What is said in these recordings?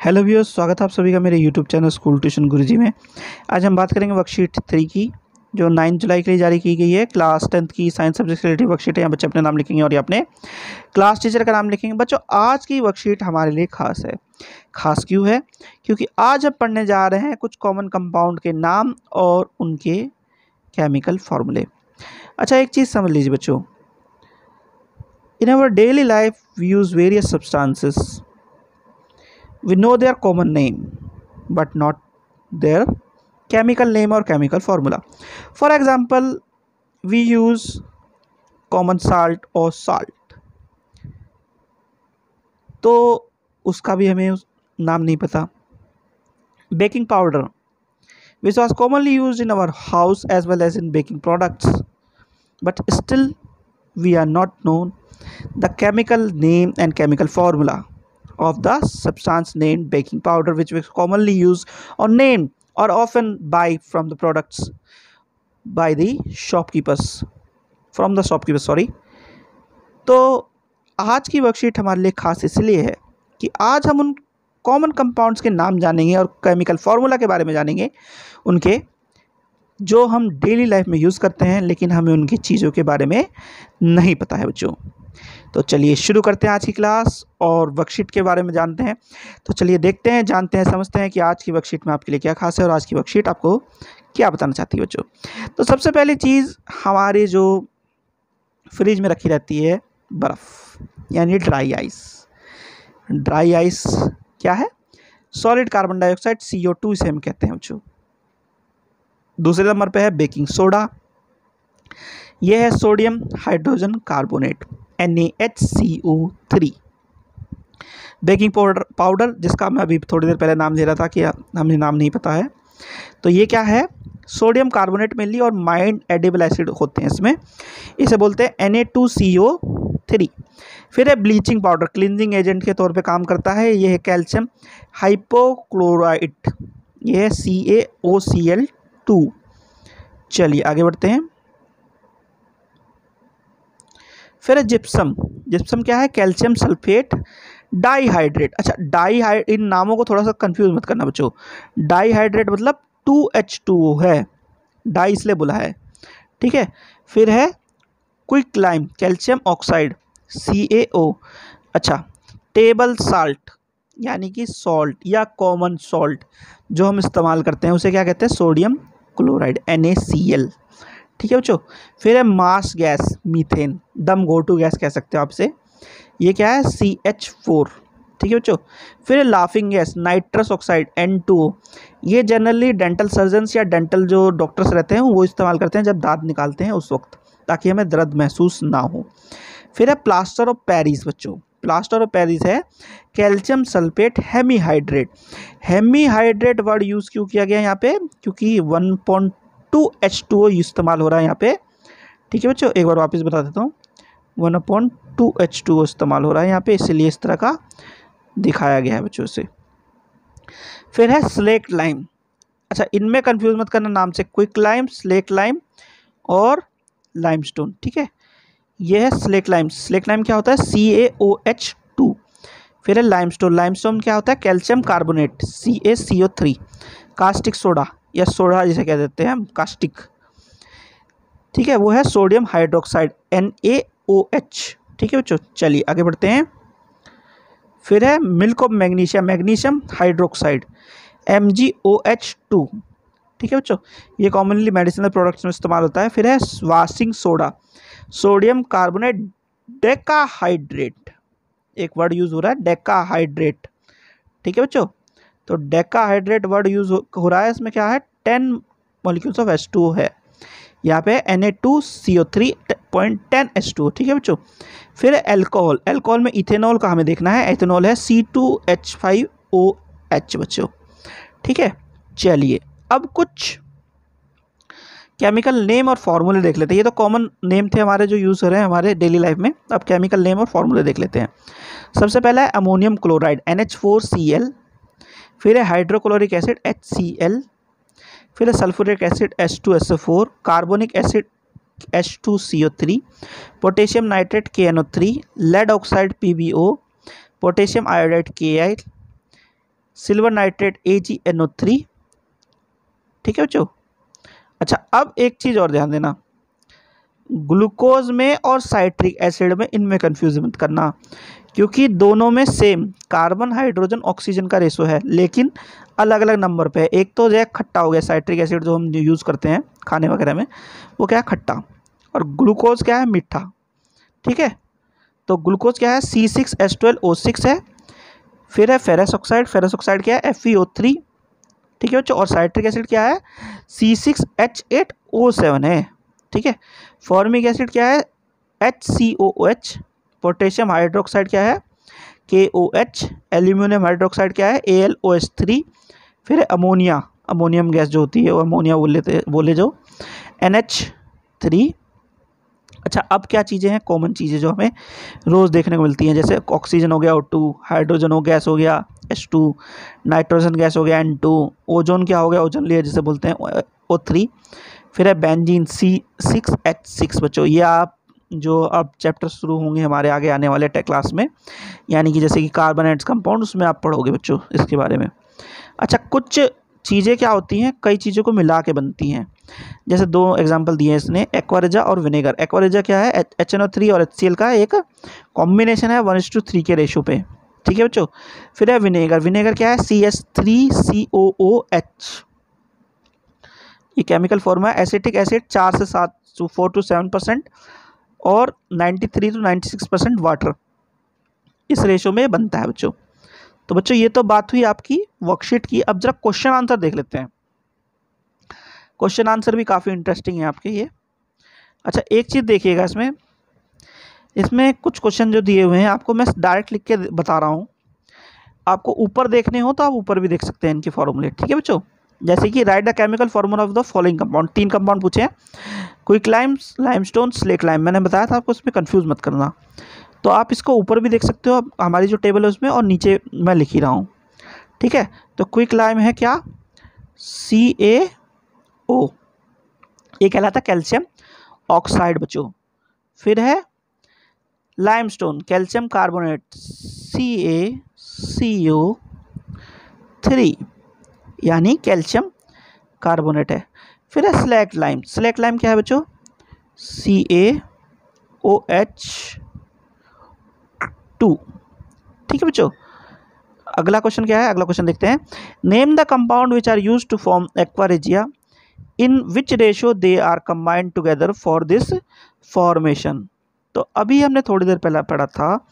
Hello viewers, स्वागत है आप सभी का मेरे यूट्यूब चैनल स्कूल ट्यूशन गुरुजी में। आज हम बात करेंगे वर्कशीट 3 की, जो 9 जुलाई के लिए जारी की गई है। क्लास 10th की साइंस सब्जेक्ट से रिलेटेड वर्कशीट है। यहाँ बच्चे अपने नाम लिखेंगे और ये अपने क्लास टीचर का नाम लिखेंगे। बच्चों, आज की वर्कशीट हमारे लिए खास है। खास क्यों है? क्योंकि आज हम पढ़ने जा रहे हैं कुछ कॉमन कंपाउंड के नाम और उनके केमिकल फॉर्मूले। अच्छा, एक चीज़ समझ लीजिए बच्चों, in our daily life we use various substances. We know their common name but not their chemical name or chemical formula. For example, we use common salt or salt. तो उसका भी हमें नाम नहीं पता. Baking powder, which was commonly used in our house as well as in baking products, but still we are not known the chemical name and chemical formula of the substance named baking powder, which we commonly use or name or often buy from the products by the shopkeepers sorry. तो आज की worksheet हमारे लिए खास इसलिए है कि आज हम उन कॉमन कंपाउंड्स के नाम जानेंगे और केमिकल फार्मूला के बारे में जानेंगे, उनके जो हम डेली लाइफ में यूज़ करते हैं लेकिन हमें उनकी चीज़ों के बारे में नहीं पता है बच्चों। तो चलिए शुरू करते हैं आज की क्लास और वर्कशीट के बारे में जानते हैं। तो चलिए देखते हैं, जानते हैं, समझते हैं कि आज की वर्कशीट में आपके लिए क्या खास है और आज की वर्कशीट आपको क्या बताना चाहती है बच्चों। तो सबसे पहली चीज़, हमारी जो फ्रिज में रखी रहती है बर्फ़, यानी ड्राई आइस। ड्राई आइस क्या है? सॉलिड कार्बन डाइऑक्साइड, CO2 इसे हम कहते हैं बच्चों। दूसरे नंबर पे है बेकिंग सोडा, यह है sodium hydrogen carbonate NaHCO3। Baking powder जिसका मैं अभी थोड़ी देर पहले नाम ले रहा था कि हमें नाम नहीं पता है, तो ये क्या है? सोडियम कार्बोनेट मेनली और माइंड एडिबल एसिड होते हैं इसमें, इसे बोलते हैं Na2CO3। फिर है ब्लीचिंग पाउडर, क्लींजिंग एजेंट के तौर पे काम करता है, ये है कैल्शियम हाइपोक्लोराइट, ये है CaOCl2। चलिए आगे बढ़ते हैं। फिर है जिप्सम। जिप्सम क्या है? Calcium sulphate dihydrate. अच्छा, इन नामों को थोड़ा सा कंफ्यूज मत करना बच्चों। डाईहाइड्रेट मतलब 2H2O है, डाई इसलिए बोला है, ठीक है। फिर है quick lime, calcium oxide CaO। अच्छा, टेबल साल्ट यानी कि सॉल्ट या कॉमन सॉल्ट जो हम इस्तेमाल करते हैं उसे क्या कहते हैं? सोडियम क्लोराइड NaCl, ठीक है बच्चों। फिर है मास गैस, मीथेन, दम घोटू गैस कह सकते हो आपसे, ये क्या है? CH4, ठीक है बच्चों। फिर है laughing gas, nitrous oxide N2O, ये जनरली डेंटल सर्जन्स या डेंटल जो डॉक्टर्स रहते हैं वो इस्तेमाल करते हैं जब दांत निकालते हैं उस वक्त, ताकि हमें दर्द महसूस ना हो। फिर है प्लास्टर ऑफ पेरिस बच्चों। प्लास्टर ऑफ पेरिस है calcium sulphate hemihydrate. Hemihydrate word use क्यों किया गया यहाँ पे? क्योंकि 1.2H2O इस्तेमाल हो रहा है यहाँ पे, ठीक है बच्चों। एक बार वापस बता देता हूँ, 1.2H2O इस्तेमाल हो रहा है यहाँ पे, इसीलिए इस तरह का दिखाया गया है बच्चों से। फिर है स्लेक्ट लाइम। अच्छा, इनमें कंफ्यूज मत करना नाम से, क्विक लाइम, स्लेक्ट लाइम और लाइमस्टोन, ठीक है। यह है स्लेक्ट लाइम। स्लेक्ट लाइम क्या होता है? CaOH2। फिर है लाइमस्टोन। लाइमस्टोन क्या होता है? Calcium carbonate CaCO3। Caustic soda या सोडा जिसे कह देते हैं हम, कास्टिक, ठीक है, वो है सोडियम हाइड्रोक्साइड NaOH, ठीक है बच्चों। चलिए आगे बढ़ते हैं। फिर है milk of magnesium, magnesium hydroxide MgOH2, ठीक है बच्चों। ये कॉमनली मेडिसिनल प्रोडक्ट्स में इस्तेमाल होता है। फिर है washing soda, sodium carbonate decahydrate, एक वर्ड यूज़ हो रहा है डेकाहाइड्रेट, ठीक है बच्चों। तो डेकाहाइड्रेट वर्ड यूज़ हो रहा है, इसमें क्या है? 10 मॉलिक्यूल्स ऑफ H2O है, यहाँ पे Na2CO3.10H2O, ठीक है बच्चों। फिर एल्कोहल, एल्कोहल में इथेनॉल का हमें देखना है, इथेनॉल है C2H5OH बच्चों, ठीक है। चलिए अब कुछ केमिकल नेम और फार्मूले देख लेते हैं। ये तो कॉमन नेम थे हमारे जो यूज़ हो रहे हैं हमारे डेली लाइफ में, अब केमिकल नेम और फार्मूले देख लेते हैं। सबसे पहला है अमोनियम क्लोराइड NH4Cl। फिर है हाइड्रोक्लोरिक एसिड HCl। फिर है sulphuric acid H2SO4, carbonic acid H2CO3, potassium nitrate KNO3, lead oxide PbO, potassium iodide Ki, silver nitrate AgNO3। ठीक है बच्चों। अच्छा, अब एक चीज़ और ध्यान देना, ग्लूकोज में और साइट्रिक एसिड में इनमें कंफ्यूज मत करना, क्योंकि दोनों में सेम कार्बन हाइड्रोजन ऑक्सीजन का रेशो है, लेकिन अलग अलग नंबर पे है। एक तो जो है खट्टा हो गया, साइट्रिक एसिड जो हम यूज़ करते हैं खाने वगैरह में, वो क्या है खट्टा, और ग्लूकोज क्या है मीठा। ठीक है, तो ग्लूकोज क्या है C6H12O6 है, फिर है फेरस ऑक्साइड, फेरस ऑक्साइड क्या है FeO3। ठीक है बच्चों, और साइट्रिक एसिड क्या है C6H8O7 है। ठीक है, फॉर्मिक एसिड क्या है HCOOH, पोटेशियम हाइड्रोक्साइड क्या है KOH, एल्यूमिनियम हाइड्रोक्साइड क्या है AlOH3, फिर अमोनिया, अमोनियम गैस जो होती है वो अमोनिया बोले जो NH3। अच्छा, अब क्या चीज़ें हैं कॉमन चीज़ें जो हमें रोज़ देखने को मिलती हैं, जैसे ऑक्सीजन हो गया O2, हाइड्रोजन हो गैस हो गया H2, नाइट्रोजन गैस हो गया N2, ओजोन क्या हो गया ओजोन लेयर जिसे बोलते हैं O3, फिर है बेंजीन C6H6। बच्चों ये आप जो अब चैप्टर शुरू होंगे हमारे आगे आने वाले क्लास में, यानी कि जैसे कि कार्बोनेट्स कंपाउंड, उसमें आप पढ़ोगे बच्चों इसके बारे में। अच्छा, कुछ चीज़ें क्या होती हैं, कई चीज़ों को मिला के बनती हैं, जैसे दो एग्जांपल दिए हैं इसने, एक्वारेजा और विनेगर। एक्वारेजा क्या है HNO3 और HCl का एक कॉम्बिनेशन है 1:3 के रेशो पे। ठीक है बच्चों, फिर है विनेगर, विनेगर क्या है CH3COOH, ये केमिकल फॉर्मूला है। एसिटिक एसिड 4 से 7 4 to 7% और 93 to 96% वाटर, इस रेशो में बनता है बच्चों। तो बच्चों ये तो बात हुई आपकी वर्कशीट की। अब जरा क्वेश्चन आंसर देख लेते हैं, क्वेश्चन आंसर भी काफ़ी इंटरेस्टिंग है आपके ये। अच्छा, एक चीज़ देखिएगा, इसमें कुछ क्वेश्चन जो दिए हुए हैं आपको मैं डायरेक्ट लिख के बता रहा हूँ, आपको ऊपर देखने हो तो आप ऊपर भी देख सकते हैं इनके फॉर्मूले। ठीक है बच्चों, जैसे कि right the chemical formula of the following compound, 3 compound पूछे हैं, क्विकलाइम, लाइमस्टोन, स्लेट लाइम। मैंने बताया था आपको, इसमें कंफ्यूज मत करना। तो आप इसको ऊपर भी देख सकते हो, हमारी जो टेबल है उसमें, और नीचे मैं लिख ही रहा हूँ। ठीक है, तो क्विकलाइम है क्या CaO, ये कहलाता कैल्शियम ऑक्साइड बच्चों। फिर है लाइमस्टोन, कैल्शियम कार्बोनेट CaCO3, यानी कैल्शियम कार्बोनेट है। फिर है स्लैक्ट लाइम, स्लैक्ट लाइम क्या है बच्चों CaOH2। ठीक है बच्चों, अगला क्वेश्चन क्या है, अगला क्वेश्चन देखते हैं, name the compound which are used to form aqua regia, in which ratio they are combined together for this formation. तो अभी हमने थोड़ी देर पहले पढ़ा था,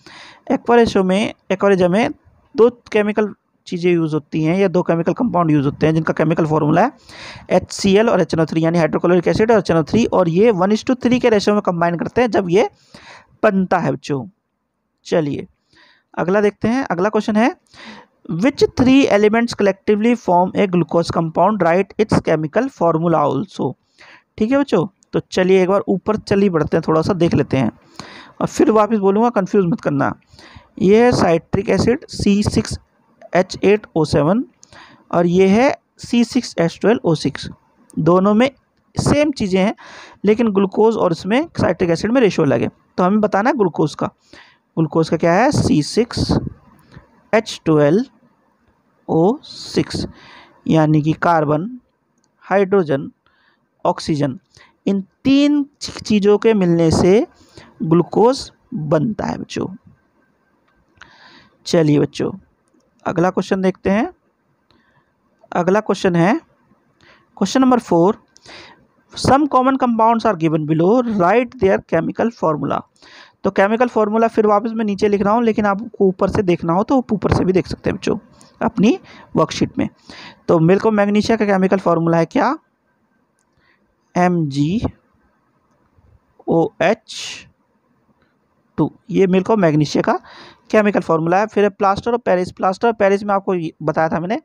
एक्वारेजिया में 2 केमिकल चीज़ें यूज़ होती हैं, या 2 केमिकल कंपाउंड यूज़ होते हैं, जिनका केमिकल फॉर्मूला है HCl और HNO3, यानी हाइड्रोक्लोरिक एसिड और HNO3, और ये 1:3 के रेशो में कंबाइन करते हैं जब ये बनता है बच्चों। चलिए अगला देखते हैं, अगला क्वेश्चन है, which 3 elements collectively form a glucose compound, write its chemical formula also. ठीक है बच्चों, तो चलिए एक बार ऊपर चलिए बढ़ते हैं, थोड़ा सा देख लेते हैं और फिर वापस बोलूँगा, कंफ्यूज मत करना। ये है साइट्रिक एसिड C6H8O7 और ये है C6H12O6, दोनों में सेम चीज़ें हैं, लेकिन ग्लूकोज और इसमें साइट्रिक एसिड में रेशो अलग है। तो हमें बताना है ग्लूकोज का क्या है C6H12O6, यानी कि कार्बन, हाइड्रोजन, ऑक्सीजन, इन 3 चीज़ों के मिलने से ग्लूकोज बनता है बच्चों। चलिए बच्चों अगला क्वेश्चन देखते हैं, अगला क्वेश्चन है question number 4, some common compounds are given below, write their chemical formula. तो केमिकल फॉर्मूला फिर वापस मैं नीचे लिख रहा हूँ, लेकिन आपको ऊपर से देखना हो तो ऊपर से भी देख सकते हैं बच्चों अपनी वर्कशीट में। तो मिल्को मैग्नीशिया का केमिकल फॉर्मूला है क्या MgOH2, ये मिल्को मैग्नीशिया का केमिकल फॉर्मूला है। फिर plaster of Paris, plaster of Paris में आपको बताया था मैंने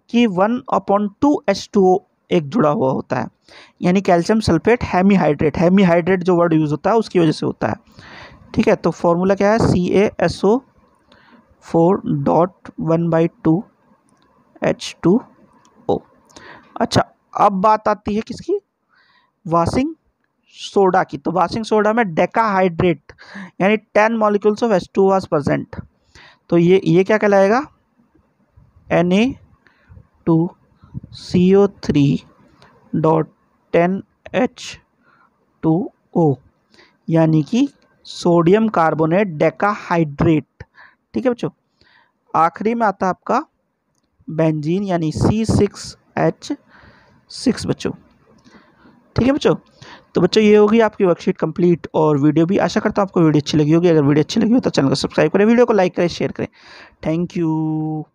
कि 1/2H2O एक जुड़ा हुआ होता है, यानी कैल्शियम सल्फेट हेमीहाइड्रेट, हेमीहाइड्रेट जो वर्ड यूज़ होता है उसकी वजह से होता है। ठीक है, तो फॉर्मूला क्या है CaSO4.1/2H2O। अच्छा, अब बात आती है किसकी, वाशिंग सोडा की। तो वाशिंग सोडा में डेकाहाइड्रेट यानी 10 molecules of H2O was present. तो ये क्या कहलाएगा Na2CO3.10H2O, यानी कि सोडियम कार्बोनेट डेकाहाइड्रेट। ठीक है बच्चों। आखिरी में आता है आपका बेंजीन यानी C6H6 बच्चों। ठीक है बच्चों। तो बच्चों ये होगी आपकी वर्कशीट कंप्लीट और वीडियो भी। आशा करता हूँ आपको वीडियो अच्छी लगी होगी। अगर वीडियो अच्छी लगी हो तो चैनल को सब्सक्राइब करें, वीडियो को लाइक करें, शेयर करें। Thank you.